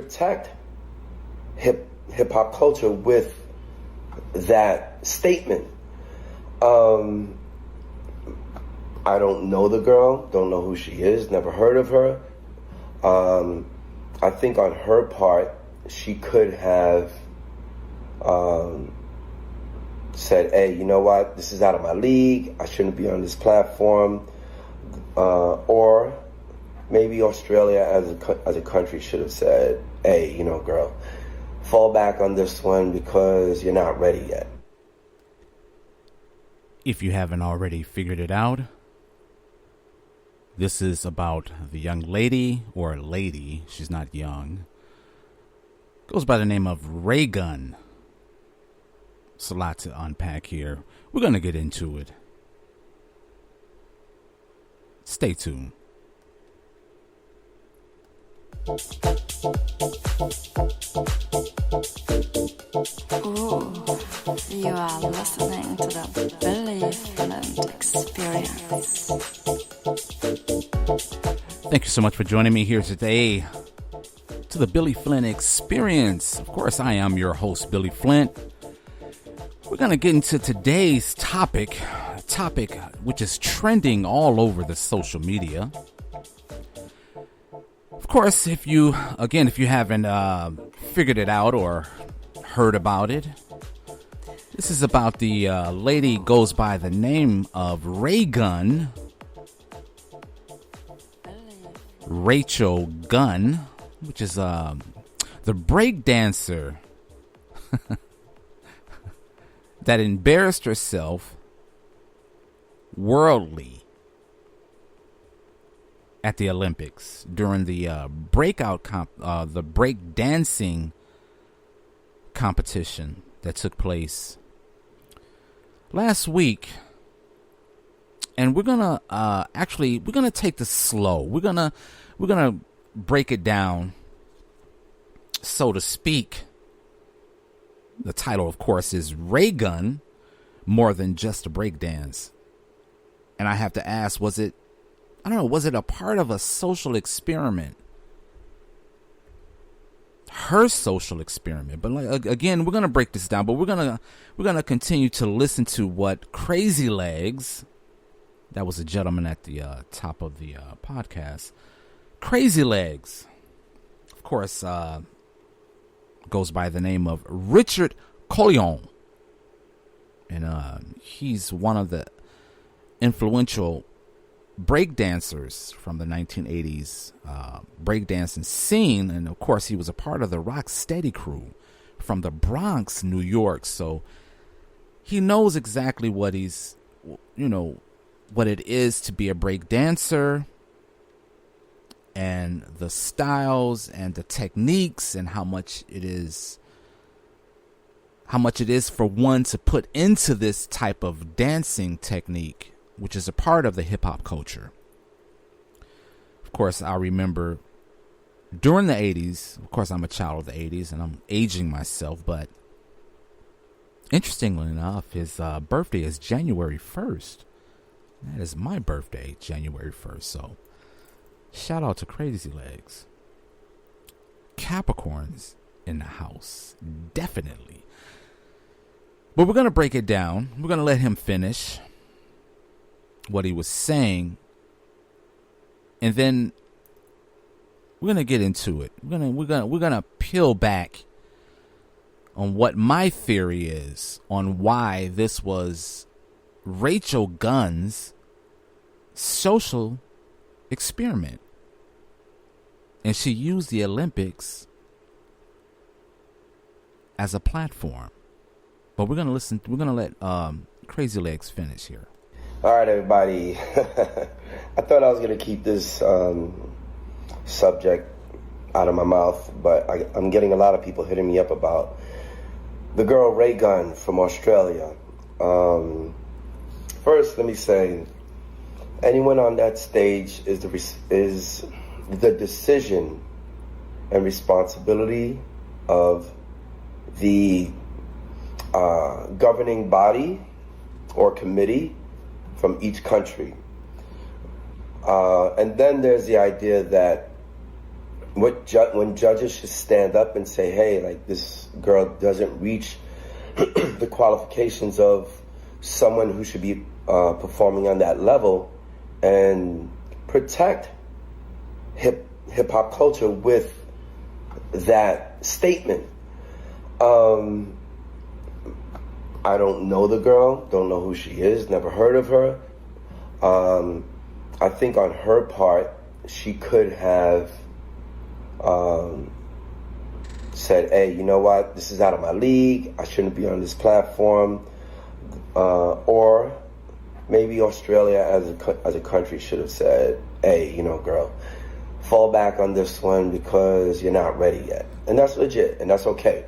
protect hip hop culture with that statement. I don't know the girl, don't know who she is, never heard of her. I think on her part, she could have said, hey, you know what, this is out of my league, I shouldn't be on this platform. Or maybe Australia as a country should have said, hey, you know, girl, fall back on this one because you're not ready yet. If you haven't already figured it out, this is about the young lady, or lady, she's not young, goes by the name of Raygun. It's a lot to unpack here. We're going to get into it. Stay tuned. Ooh, you are listening to the Billy Flint Experience. Thank you so much for joining me here today to the Billy Flint Experience. Of course, I am your host, Billy Flint. We're going to get into today's topic, which is trending all over the social media. Of course, if you haven't figured it out or heard about it, this is about the lady goes by the name of Raygun, Rachael Gunn, which is the breakdancer that embarrassed herself worldly at the Olympics during the the breakdancing competition that took place last week. And we're gonna take this slow. We're gonna break it down, so to speak. The title, of course, is Raygun, More Than Just a Breakdance. And I have to ask, was it a part of a social experiment? Her social experiment. But again, we're going to break this down, but we're going to continue to listen to what Crazy Legs, that was a gentleman at the top of the podcast, Crazy Legs, of course, goes by the name of Richard Collion. And he's one of the influential breakdancers from the 1980s breakdancing scene. And of course, he was a part of the Rocksteady crew from the Bronx, New York. So he knows exactly what it is to be a breakdancer, and the styles and the techniques, and how much it is for one to put into this type of dancing technique, which is a part of the hip hop culture. Of course, I remember during the 80s, of course, I'm a child of the 80s and I'm aging myself, but interestingly enough, his birthday is January 1st. That is my birthday, January 1st. So shout out to Crazy Legs. Capricorns in the house, definitely. But we're going to break it down. We're going to let him finish what he was saying, and then we're going to get into it. We're going to peel back on what my theory is on why this was Rachael Gunn's social experiment. And she used the Olympics as a platform. But we're going to let Crazy Legs finish here. All right, everybody. I thought I was going to keep this subject out of my mouth, but I'm getting a lot of people hitting me up about the girl Raygun from Australia. First, let me say, anyone on that stage is the decision and responsibility of the governing body or committee from each country. And then there's the idea that when judges should stand up and say, hey, like, this girl doesn't reach the qualifications of someone who should be performing on that level, and protect hip hop culture with that statement. I don't know the girl, don't know who she is, never heard of her. I think on her part, she could have said, hey, you know what, this is out of my league, I shouldn't be on this platform. Or maybe Australia as a country should have said, hey, you know, girl, fall back on this one because you're not ready yet. And that's legit, and that's okay.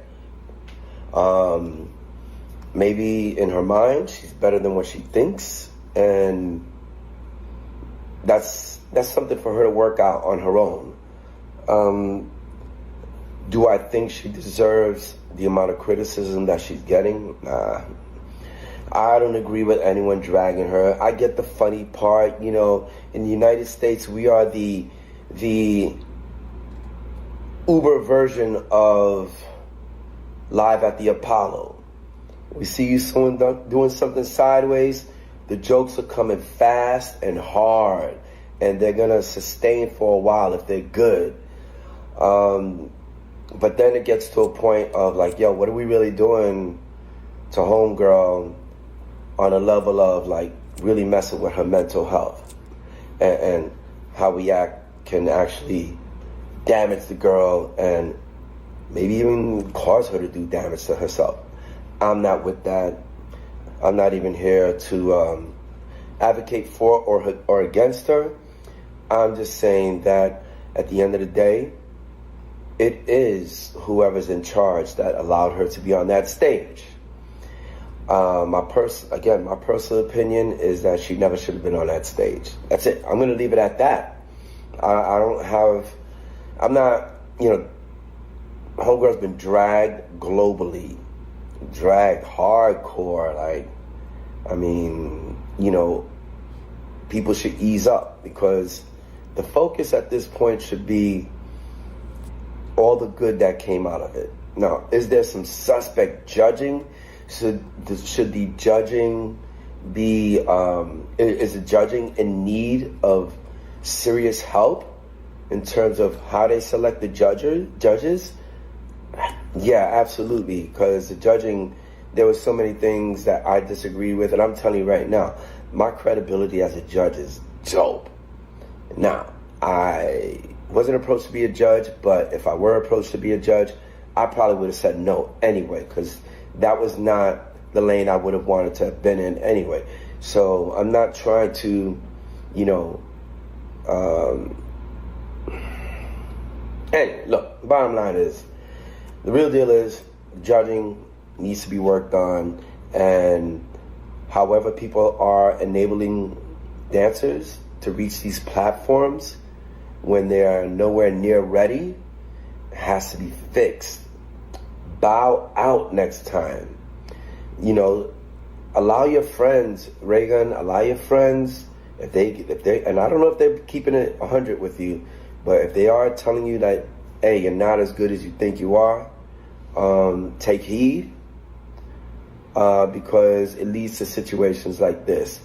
Maybe in her mind, she's better than what she thinks, and that's something for her to work out on her own. Do I think she deserves the amount of criticism that she's getting? Nah. I don't agree with anyone dragging her. I get the funny part, you know, in the United States, we are the Uber version of Live at the Apollo. We see you doing something sideways, the jokes are coming fast and hard, and they're going to sustain for a while if they're good. But then it gets to a point of like, yo, what are we really doing to homegirl on a level of like really messing with her mental health, and how we can actually damage the girl and maybe even cause her to do damage to herself. I'm not with that. I'm not even here to advocate for or against her. I'm just saying that at the end of the day, it is whoever's in charge that allowed her to be on that stage. My personal opinion is that she never should have been on that stage. That's it. I'm going to leave it at that. I'm not, you know, homegirl's been dragged globally, dragged hardcore. Like, I mean, you know, people should ease up, because the focus at this point should be all the good that came out of it. Now, is there some suspect judging? Should the judging be, is the judging in need of serious help in terms of how they select the judges? Yeah, absolutely, because the judging, there were so many things that I disagreed with, and I'm telling you right now, my credibility as a judge is dope. Now, I wasn't approached to be a judge, but if I were approached to be a judge, I probably would have said no anyway, because that was not the lane I would have wanted to have been in anyway. So I'm not trying to, you know, anyway, look, bottom line is, the real deal is judging needs to be worked on, and however people are enabling dancers to reach these platforms when they are nowhere near ready has to be fixed. Bow out next time. You know, allow your friends, Raygun, allow your friends, if they, and I don't know if they're keeping it 100 with you, but if they are telling you that, hey, you're not as good as you think you are, take heed, because it leads to situations like this.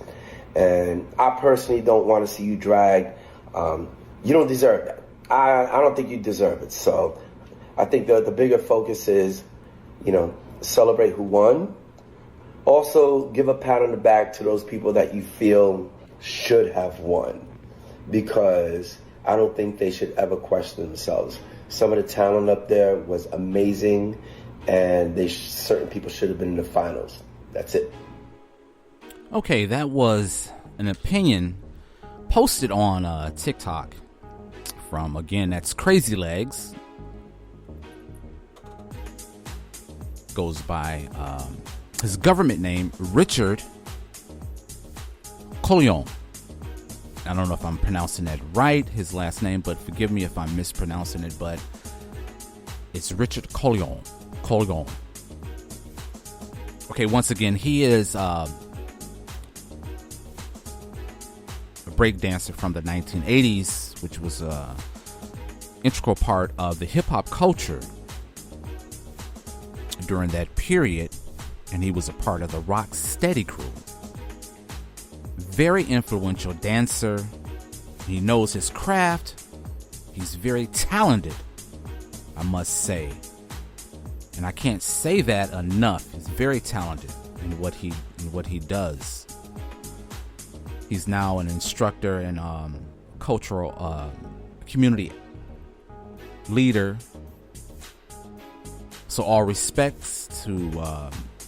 And I personally don't want to see you dragged. You don't deserve that. I don't think you deserve it. So I think the bigger focus is, you know, celebrate who won. Also, give a pat on the back to those people that you feel should have won, because I don't think they should ever question themselves. Some of the talent up there was amazing, and certain people should have been in the finals. That's it. Okay, that was an opinion posted on TikTok from, again, that's Crazy Legs. Goes by his government name, Richard Collion. I don't know if I'm pronouncing that right, his last name, but forgive me if I'm mispronouncing it, but it's Richard Collion. Okay, once again, he is a breakdancer from the 1980s, which was integral part of the hip-hop culture during that period, and he was a part of the Rock Steady crew. Very influential dancer. He knows his craft. He's very talented, I must say. And I can't say that enough. He's very talented in what he does. He's now an instructor and cultural community leader. So all respects to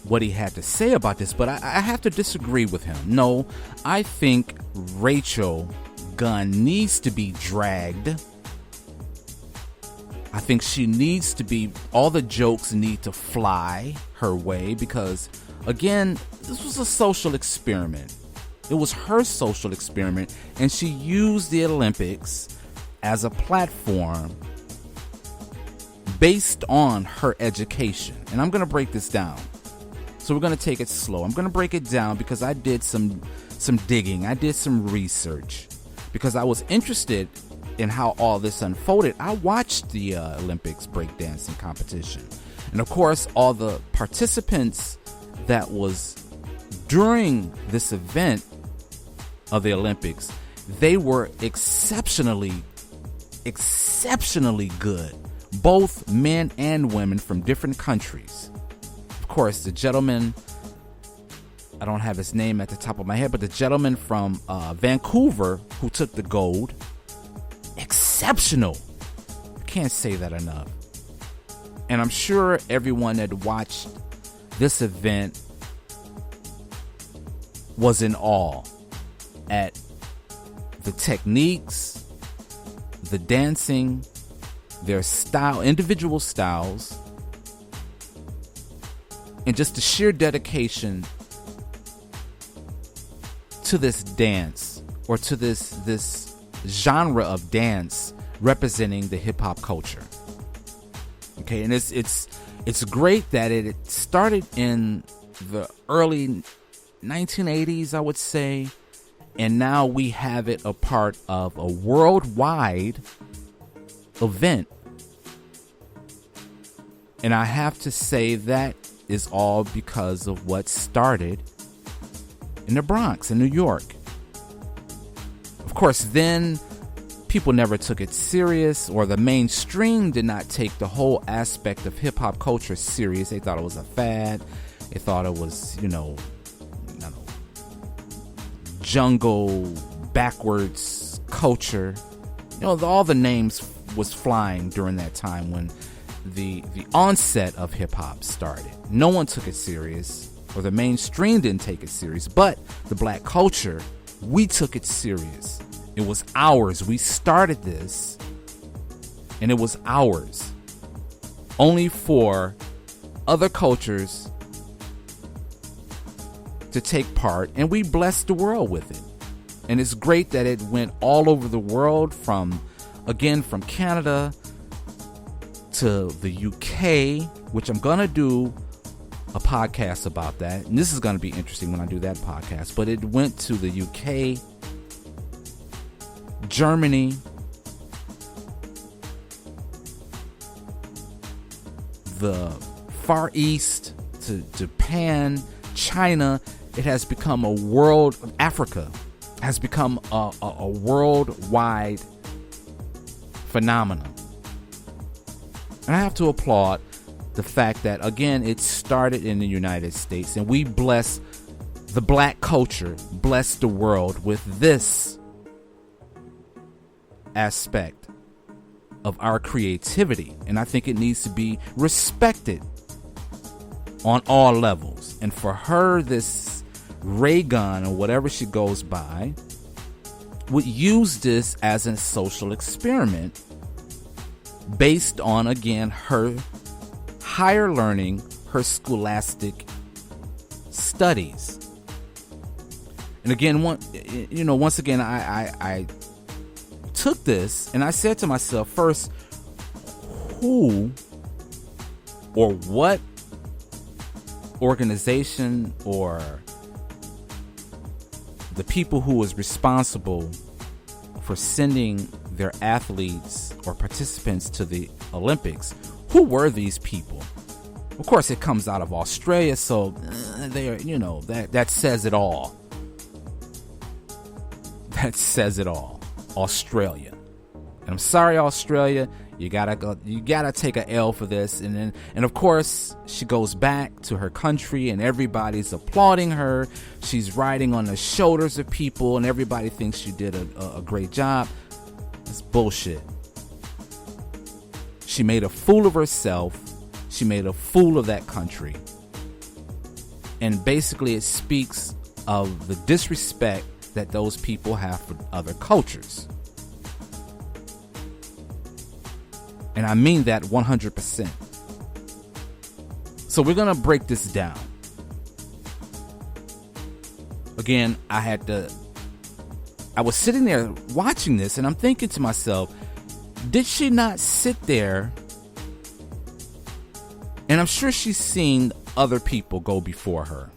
what he had to say about this, but I have to disagree with him. No, I think Rachael Gunn needs to be dragged. I think she needs to be, all the jokes need to fly her way because, again, this was a social experiment. It was her social experiment, and she used the Olympics as a platform based on her education. And I'm going to break this down. So we're going to take it slow. I'm going to break it down because I did some digging. I did some research because I was interested in how all this unfolded. I watched the Olympics breakdancing competition. And of course, all the participants that was during this event of the Olympics, they were exceptionally good. Both men and women from different countries. Of course, the gentleman, I don't have his name at the top of my head, but the gentleman from Vancouver who took the gold, exceptional. I can't say that enough. And I'm sure everyone that watched this event was in awe at the techniques, the dancing, their style, individual styles, and just the sheer dedication to this dance or to this genre of dance representing the hip hop culture. Okay, and it's great that it started in the early 1980s, I would say, and now we have it a part of a worldwide event. And I have to say that is all because of what started in the Bronx in New York. Of course, then people never took it serious, or the mainstream did not take the whole aspect of hip hop culture serious. They thought it was a fad. They thought it was, jungle, backwards culture. All the names was flying during that time when the onset of hip hop started. No one took it serious, or the mainstream didn't take it serious, but the black culture, we took it serious. It was ours. We started this, and it was ours. Only for other cultures to take part, and we blessed the world with it. And it's great that it went all over the world, from Canada to the UK, which I'm going to do a podcast about that. And this is going to be interesting when I do that podcast. But it went to the UK, Germany, the Far East, to Japan, China. It has become a world, Africa has become a worldwide phenomenon. And I have to applaud the fact that, again, it started in the United States, and we bless the black culture, bless the world with this aspect of our creativity. And I think it needs to be respected on all levels. And for her, this Raygun, or whatever she goes by, would use this as a social experiment based on, again, her higher learning, her scholastic studies. And again, once again, I took this and I said to myself, first, who or what organization or the people who was responsible for sending their athletes or participants to the Olympics, who were these people? Of course, it comes out of Australia, so they're, that says it all. That says it all. Australia. And I'm sorry, Australia. You gotta take a L for this. And of course, she goes back to her country and everybody's applauding her. She's riding on the shoulders of people and everybody thinks she did a great job. It's bullshit. She made a fool of herself. She made a fool of that country. And basically it speaks of the disrespect that those people have for other cultures. And I mean that 100%. So we're going to break this down. Again, I was sitting there watching this and I'm thinking to myself, did she not sit there? And I'm sure she's seen other people go before her.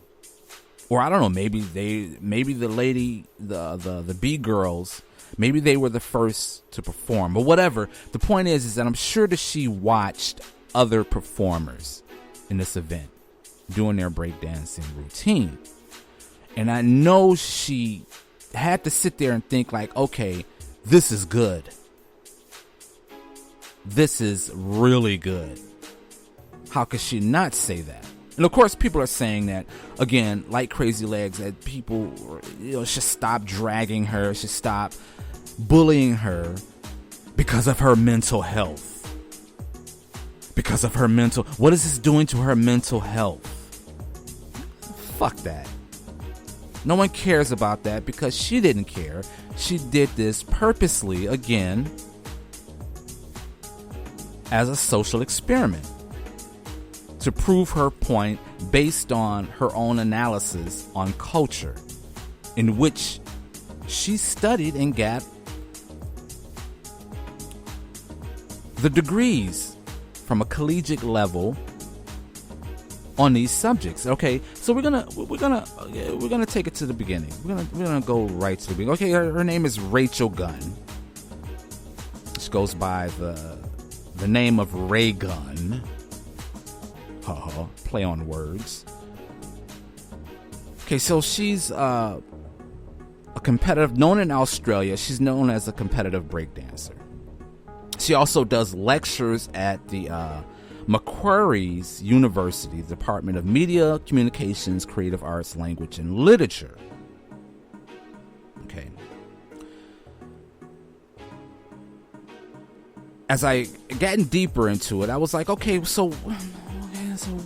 Or I don't know, maybe the lady, the B girls, maybe they were the first to perform, but whatever. The point is that I'm sure that she watched other performers in this event doing their breakdancing routine. And I know she had to sit there and think like, okay, this is good. This is really good. How could she not say that? And of course, people are saying that, again, like Crazy Legs, that people should stop dragging her, should stop bullying her because of her mental health. Because of her mental... What is this doing to her mental health? Fuck that. No one cares about that because she didn't care. She did this purposely, again, as a social experiment, to prove her point based on her own analysis on culture, in which she studied and got the degrees from a collegiate level on these subjects. Okay, so we're gonna take it to the beginning. We're gonna go right to the beginning. Okay, her name is Rachael Gunn. She goes by the name of Raygun. Play on words. Okay, so she's a competitive, known in Australia, she's known as a competitive breakdancer. She also does lectures at the Macquarie's University, Department of Media, Communications, Creative Arts, Language, and Literature. Okay. As I gotten deeper into it, I was like, okay, so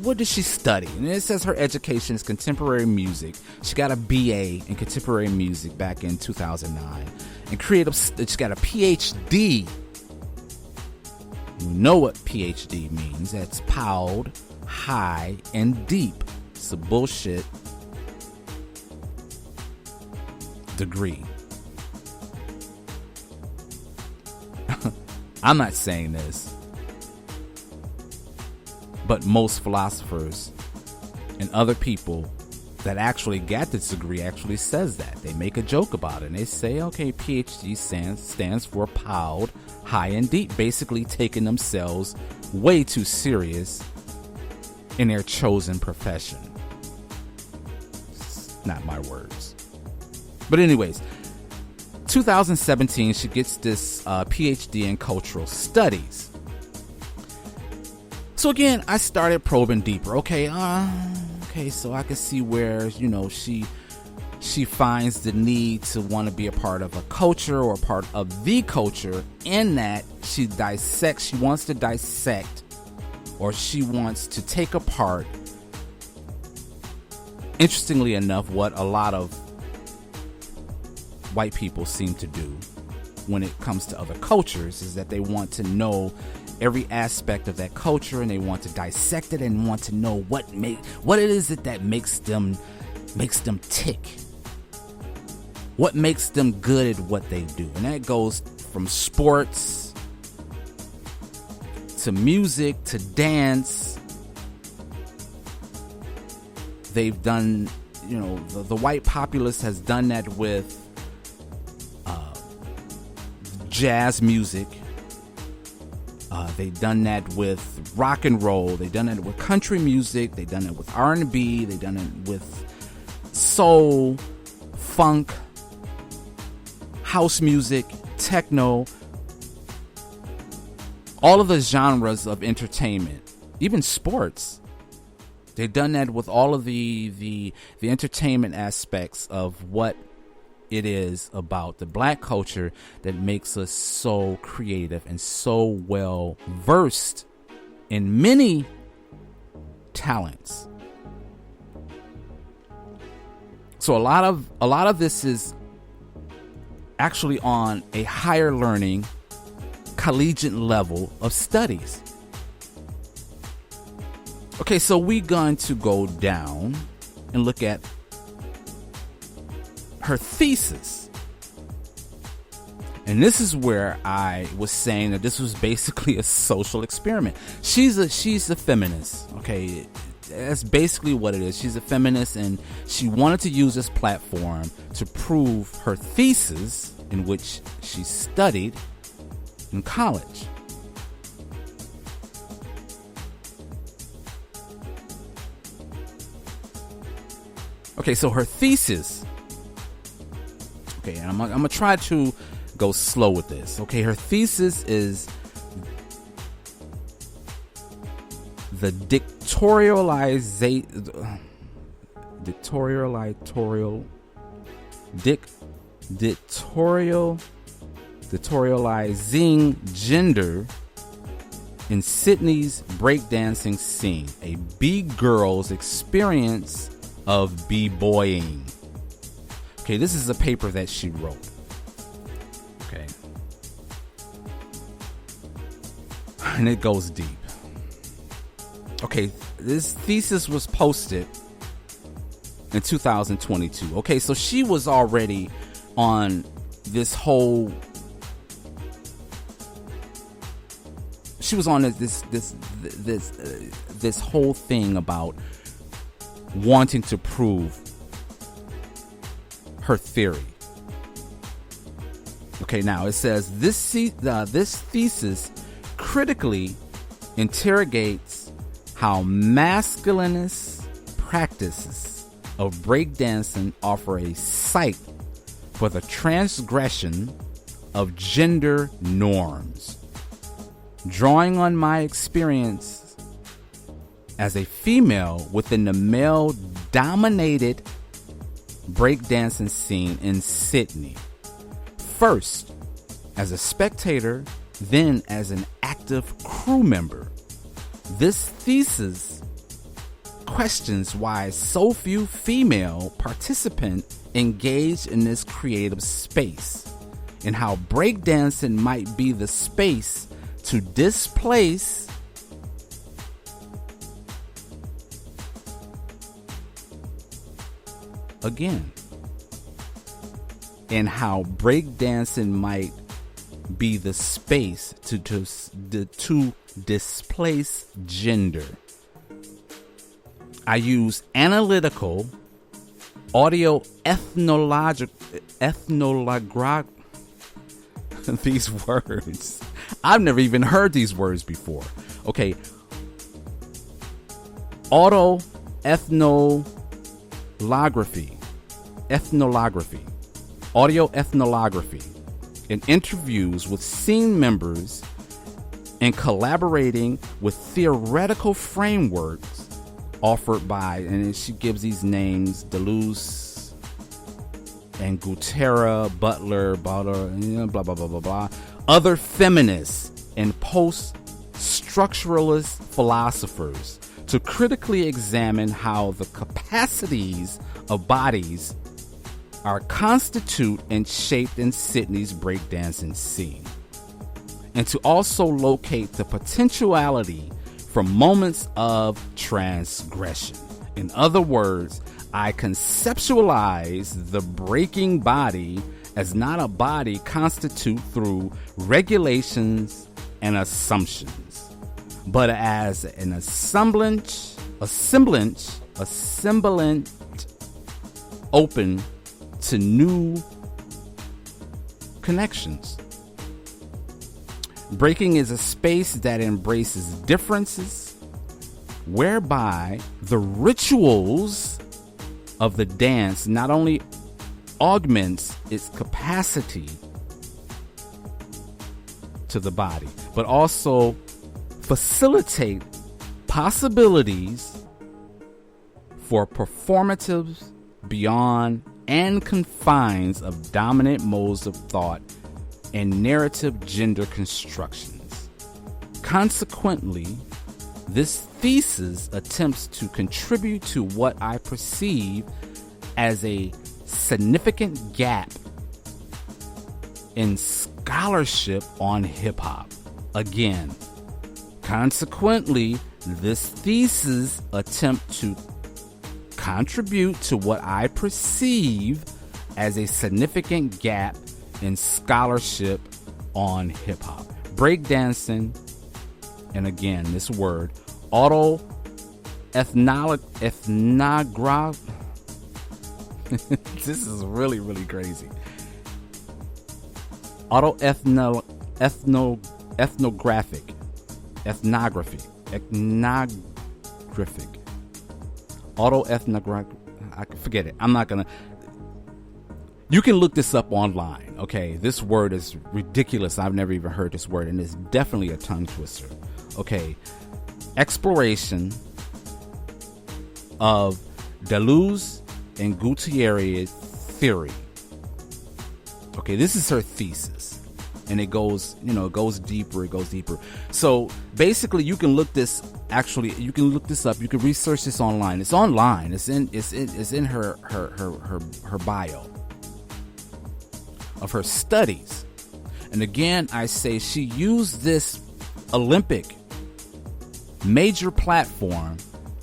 what does she study? And it says her education is contemporary music. She got a BA in contemporary music back in 2009. And creative, she got a PhD. You know what PhD means. That's piled, high, and deep. It's a bullshit degree. I'm not saying this, but most philosophers and other people that actually got this degree actually says that. They make a joke about it and they say, okay, PhD stands for piled, high, and deep, basically taking themselves way too serious in their chosen profession. It's not my words. But anyways, 2017, she gets this PhD in cultural studies. So again, I started probing deeper. Okay, so I can see where, she finds the need to want to be a part of a culture or part of the culture, in that she wants to dissect, or she wants to take apart, interestingly enough, what a lot of white people seem to do when it comes to other cultures, is that they want to know every aspect of that culture and they want to dissect it and want to know what it is that makes them tick, what makes them good at what they do. And that goes from sports to music to dance. They've done, the white populace has done that with jazz music. They've done that with rock and roll. They've done that with country music. They've done it with R&B. They've done it with soul, funk, house music, techno. All of the genres of entertainment, even sports. They've done that with all of the entertainment aspects of what it is about the black culture that makes us so creative and so well versed in many talents. So a lot of this is actually on a higher learning collegiate level of studies. Okay, so we're going to go down and look at her thesis. And this is where I was saying that this was basically a social experiment. She's a feminist. Okay, that's basically what it is. She's a feminist, and she wanted to use this platform to prove her thesis, in which she studied in college. Okay, so her thesis. Okay, and I'm gonna try to go slow with this. Okay, her thesis is the dictatorializing gender in Sydney's breakdancing scene, a B-girl's experience of b-boying. Okay, this is a paper that she wrote. Okay. And it goes deep. Okay, this thesis was posted in 2022. Okay, so she was already on this whole this whole thing about wanting to prove her theory. Okay, now it says this thesis critically interrogates how masculinist practices of breakdancing offer a site for the transgression of gender norms. Drawing on my experience as a female within the male-dominated breakdancing scene in Sydney. First, as a spectator, then as an active crew member. This thesis questions why so few female participants engage in this creative space, and how breakdancing might be the space to displace again, and how breakdancing might be the space to displace gender. I use analytical audio ethnologic these words. I've never even heard these words before. Okay. Audio ethnology, audio ethnology, in interviews with scene members and collaborating with theoretical frameworks offered by, and she gives these names, Deleuze and Guterra, Butler, blah, blah, blah, blah, blah, other feminists and post-structuralist philosophers, to critically examine how the capacities of bodies are constitute and shaped in Sydney's breakdancing scene, and to also locate the potentiality from moments of transgression. In other words, I conceptualize the breaking body as not a body constitute through regulations and assumptions, but as an assemblage open to new connections. Breaking is a space that embraces differences, whereby the rituals of the dance not only augments its capacity to the body, but also facilitate possibilities for performatives beyond and confines of dominant modes of thought and narrative gender constructions. Consequently, this thesis attempts to contribute to what I perceive as a significant gap in scholarship on hip-hop. Again, consequently, this thesis attempt to contribute to what I perceive as a significant gap in scholarship on hip-hop. Breakdancing, and again, this word, ethnograph. This is really, really crazy. Ethnographic. I forget it. I'm not gonna. You can look this up online. Okay, this word is ridiculous. I've never even heard this word, and it's definitely a tongue twister. Okay, exploration of Deleuze and Guattari's theory. Okay, this is her thesis, and it goes deeper. So basically, you can look this. Actually, you can look this up. You can research this online. It's online. It's in her bio of her studies. And again, I say she used this Olympic major platform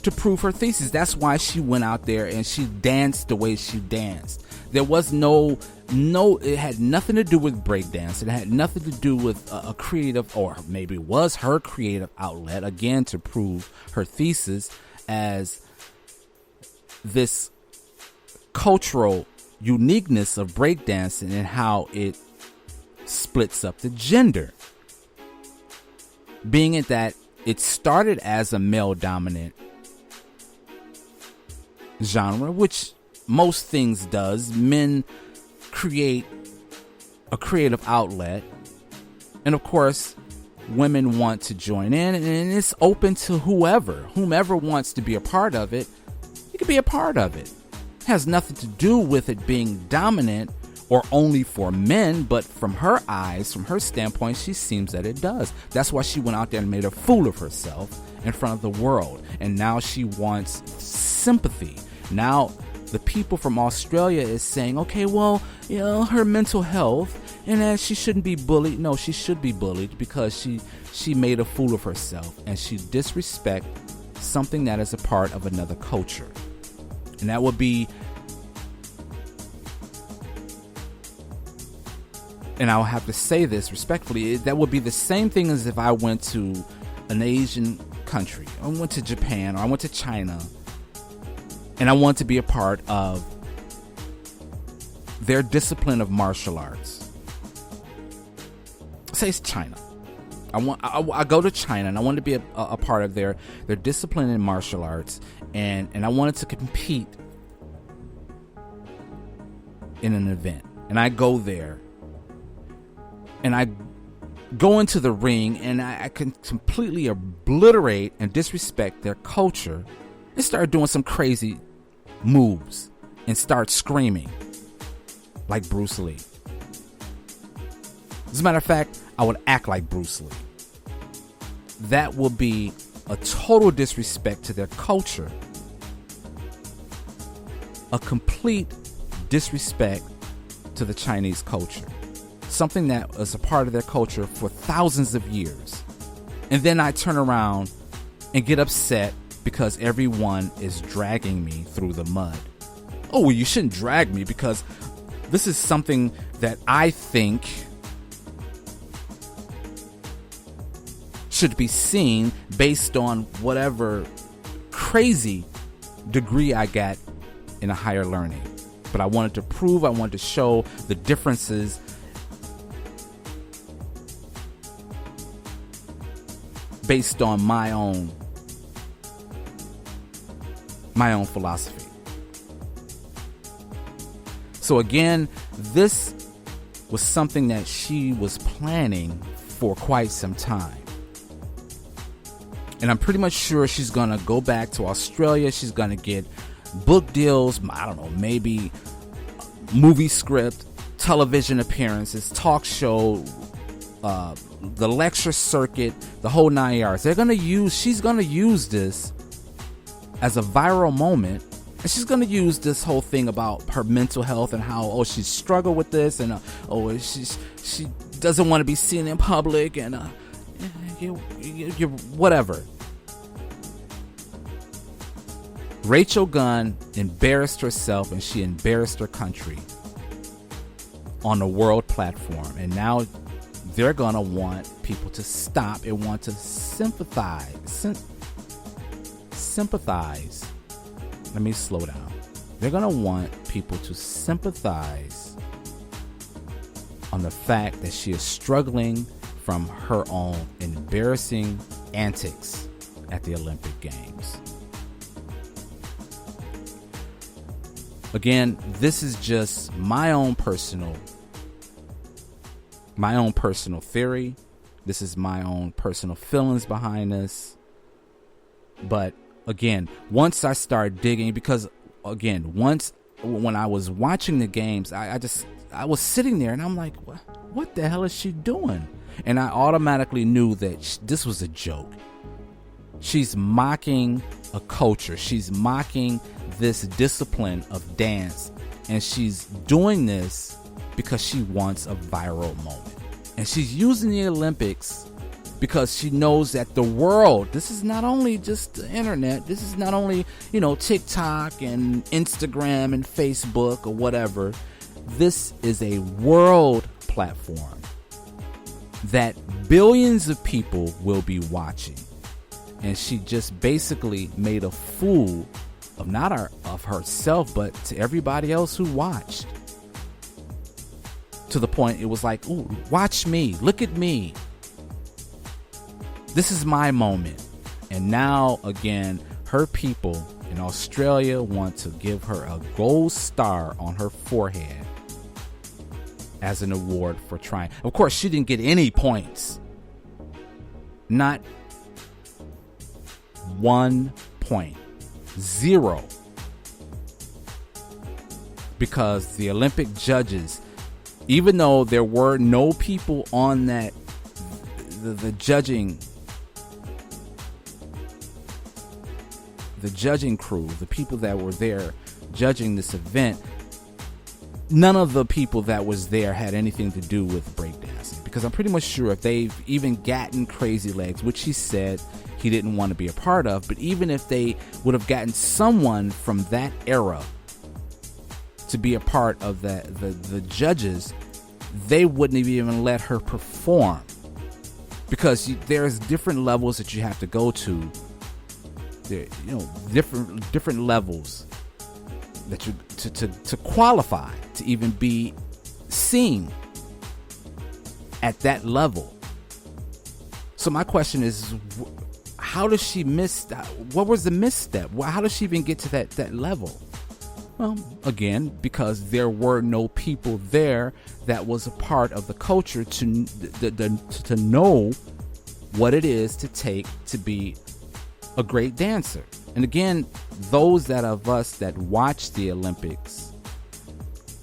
to prove her thesis. That's why she went out there and she danced the way she danced. There was no, it had nothing to do with breakdance. It had nothing to do with a creative, or maybe it was her creative outlet, again, to prove her thesis as this cultural uniqueness of breakdancing and how it splits up the gender. Being it that it started as a male-dominant genre, which most things does. Men create a creative outlet, and of course women want to join in, and it's open to whomever wants to be a part of it. You can be a part of it. It has nothing to do with it being dominant or only for men, but from her eyes, from her standpoint, she seems that it does. That's why she went out there and made a fool of herself in front of the world, and now she wants sympathy. Now the people from Australia is saying, okay, well, her mental health, and that she shouldn't be bullied. No, she should be bullied because she made a fool of herself, and she disrespect something that is a part of another culture. And that would be, and I'll have to say this respectfully, that would be the same thing as if I went to an Asian country. I went to Japan, or I went to China, and I want to be a part of their discipline of martial arts. Say it's China. I go to China and I want to be a part of their discipline in martial arts, and I wanted to compete in an event. And I go there and I go into the ring, and I can completely obliterate and disrespect their culture and start doing some crazy moves and start screaming like Bruce Lee. As a matter of fact, I would act like Bruce Lee. That would be a total disrespect to their culture, a complete disrespect to the Chinese culture, something that was a part of their culture for thousands of years. And then I turn around and get upset because everyone is dragging me through the mud. Oh, well, you shouldn't drag me because this is something that I think should be seen based on whatever crazy degree I got in a higher learning. But I wanted to show the differences based on my own philosophy. So again, this was something that she was planning for quite some time. And I'm pretty much sure she's going to go back to Australia. She's going to get book deals, I don't know, maybe movie script, television appearances, talk show, the lecture circuit, the whole 9 yards. She's going to use this as a viral moment. And she's going to use this whole thing about her mental health and how, she's struggled with this, and she doesn't want to be seen in public, and whatever. Rachael Gunn embarrassed herself, and she embarrassed her country on the world platform. And now they're going to want people to stop and want to sympathize. Let me slow down. They're going to want people to sympathize on the fact that she is struggling from her own embarrassing antics at the Olympic Games. Again, this is just my own personal theory. This is my own personal feelings behind this. But again, once I start digging, because again, when I was watching the games, I was sitting there and I'm like, what the hell is she doing? And I automatically knew that this was a joke. She's mocking a culture. She's mocking this discipline of dance. And she's doing this because she wants a viral moment. And she's using the Olympics because she knows that the world, this is not only just the internet, this is not only, TikTok and Instagram and Facebook or whatever. This is a world platform that billions of people will be watching. And she just basically made a fool of not of herself, but to everybody else who watched. To the point it was like, ooh, watch me, look at me. This is my moment. And now, again, her people in Australia want to give her a gold star on her forehead as an award for trying. Of course, she didn't get any points. Not 1 point. 0. Because the Olympic judges, even though there were no people on that, the judging crew, the people that were there judging this event, none of the people that was there had anything to do with breakdancing. Because I'm pretty much sure if they've even gotten Crazy Legs, which he said he didn't want to be a part of, but even if they would have gotten someone from that era to be a part of the judges, they wouldn't have even let her perform. Because there's different levels that you have to go to. There, different levels that you to qualify to even be seen at that level. So my question is, how does she miss that? What was the misstep? How does she even get to that level? Well, again, because there were no people there that was a part of the culture to know what it is to take to be a great dancer. And again, those of us that watch the Olympics,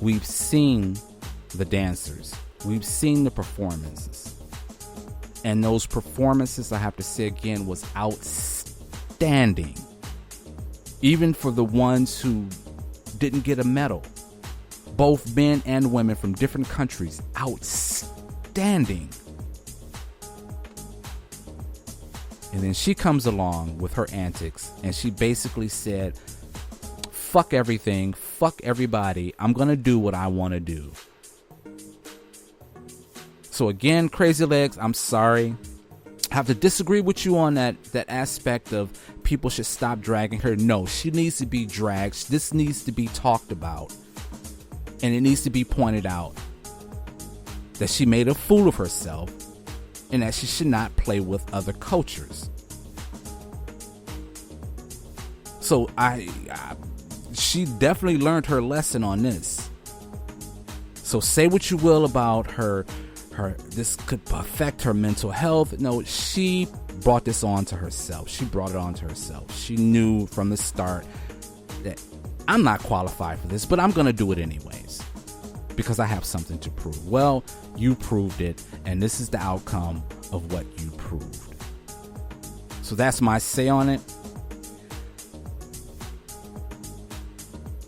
we've seen the dancers, we've seen the performances, and those performances, I have to say again, was outstanding. Even for the ones who didn't get a medal, both men and women from different countries, outstanding. And then she comes along with her antics, and she basically said, fuck everything, fuck everybody, I'm gonna do what I want to do. So again, Crazy Legs, I'm sorry. I have to disagree with you on that aspect of people should stop dragging her. No, she needs to be dragged. This needs to be talked about. And it needs to be pointed out that she made a fool of herself and that she should not play with other cultures. So she definitely learned her lesson on this. So say what you will about her this could affect her mental health. No, she brought this on to herself. She brought it on to herself. She knew from the start that I'm not qualified for this, but I'm going to do it anyways because I have something to prove. Well, you proved it, and this is the outcome of what you proved. So that's my say on it.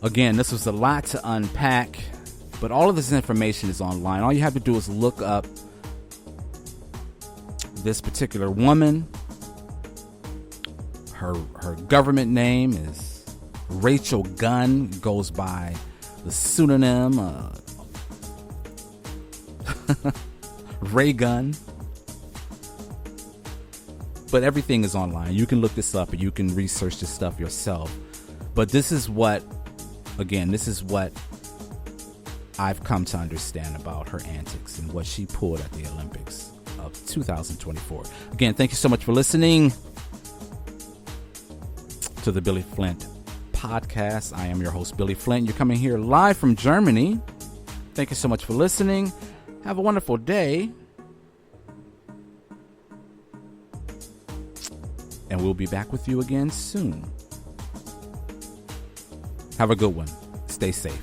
Again, this was a lot to unpack, but all of this information is online. All you have to do is look up this particular woman. Her government name is Rachael Gunn, goes by the pseudonym Raygun. But everything is online. You can look this up and you can research this stuff yourself. But this is what I've come to understand about her antics and what she pulled at the Olympics of 2024. Again, thank you so much for listening to the Billy Flint podcast. I am your host, Billy Flint. You're coming here live from Germany. Thank you so much for listening. Have a wonderful day. And we'll be back with you again soon. Have a good one. Stay safe.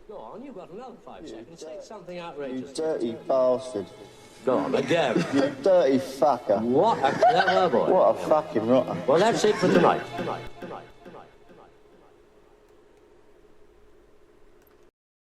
Go on, you've got another 5 seconds. Say something outrageous. You dirty bastard. Go on, again. You dirty fucker. What a clever boy. What a fucking rotter. Well, that's it for tonight.